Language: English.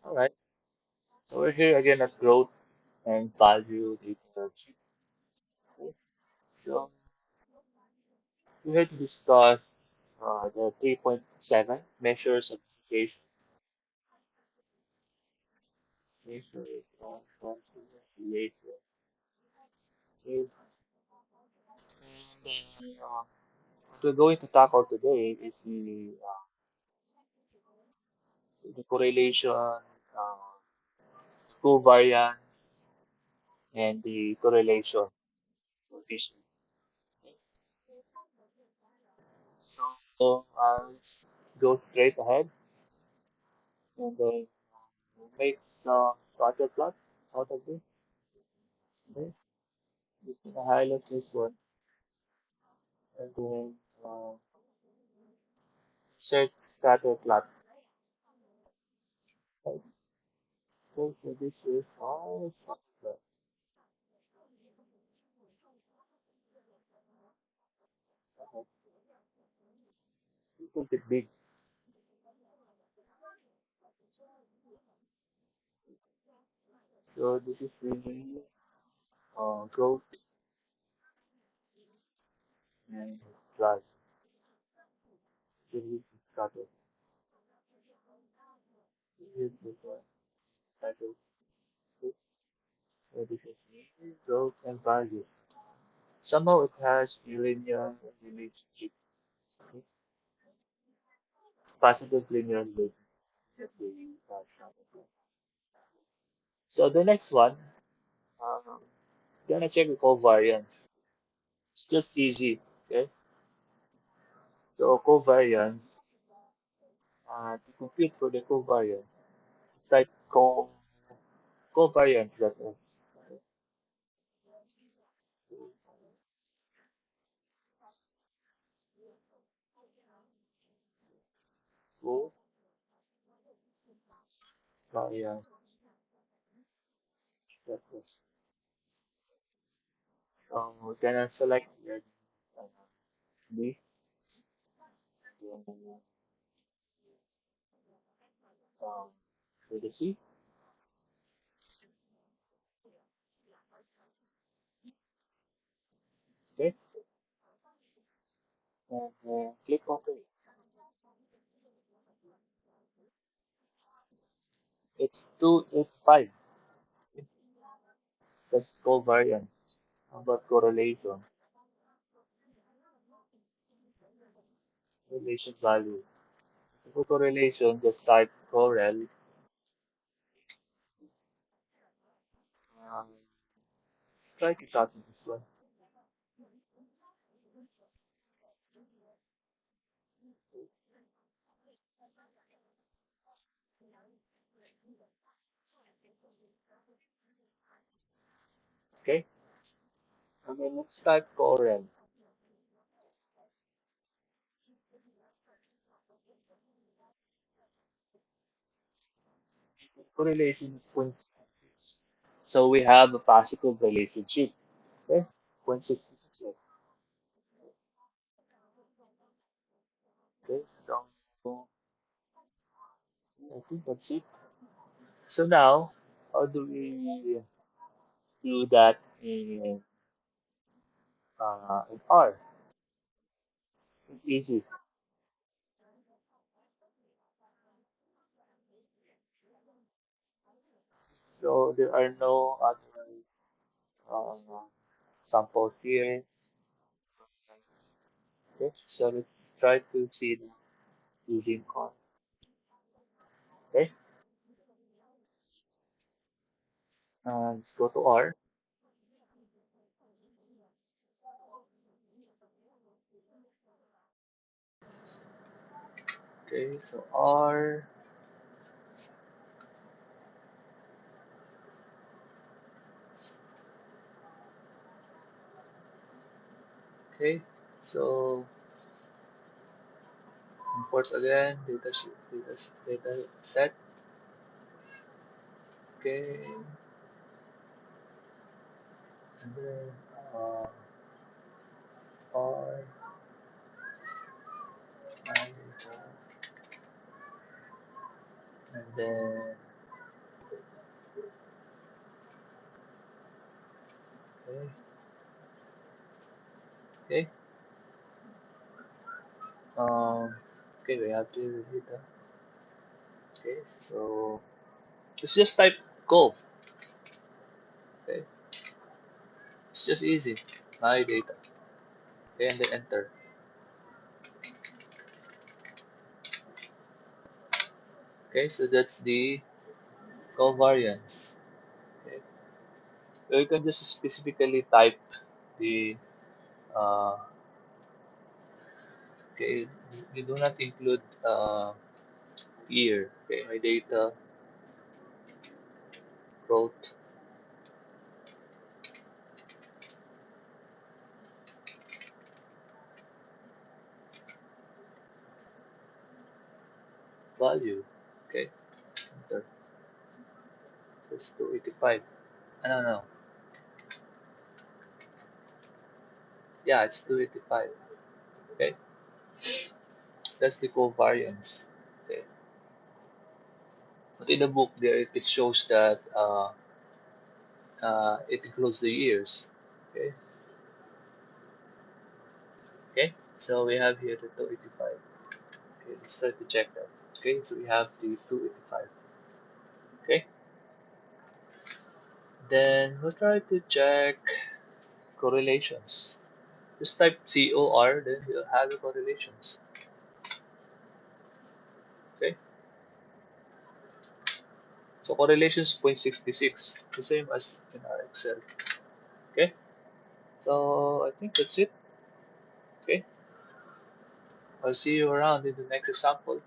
All right. So we're here again at growth and value data search. Okay. So we're here to discuss the 3.7 measures of education, measures of behavior. Okay. What we're going to tackle today is the correlation, covariance, and the correlation coefficient. So I'll go straight ahead and then make the scatter plot out of this. Okay. Just gonna highlight this one and then set scatter plot. Right. So this is all scatter plot. Okay. It's a bit big. So this is really growth and drive. This is scatter. Here's this one. Scatter. So this is growth and value. Somehow it has a linear relationship. Okay. Positive linear relationship. So the next one, um, gonna check the covariance. It's just easy. Okay. So covariance, to compute for the covariance, type covariance that is covariance that is. We're gonna select here uh, B and um, for the C. Okay. And click OK. It's 285. That's covariance. How about correlation? Correlation value. For correlation, just type correl. Um, try to copy this one. Okay. And then let's type correl. Correlation is 0.66. So we have a positive relationship. Okay. 0.66. Okay. So I think that's it. So now, how do we do that in R? It's easy. So there are no other uh, samples here. Okay. So let's try to see that using R. Okay. Let's go to R. Okay. So R. Okay. So import again data set. Okay. And then R. And then Okay. Um, okay, we have to data. Okay, so let's just type golf. Okay, it's just easy. My data. Okay, and then enter. Okay, so that's the covariance. Okay, so you can just specifically type the uh, okay, you do not include year. Okay, my data growth value. Okay, enter. That's 285. No, no. Yeah, it's 285. Okay, that's the covariance. Okay, but in the book there it shows that it includes the years. Okay, okay. So we have here the 285. Okay, let's try to check that. Okay, so we have the 285. Okay, then we'll try to check correlations. Just type COR, then you'll have the correlations. Okay, so correlations 0.66, the same as in our Excel. Okay, so I think that's it. Okay, I'll see you around in the next example.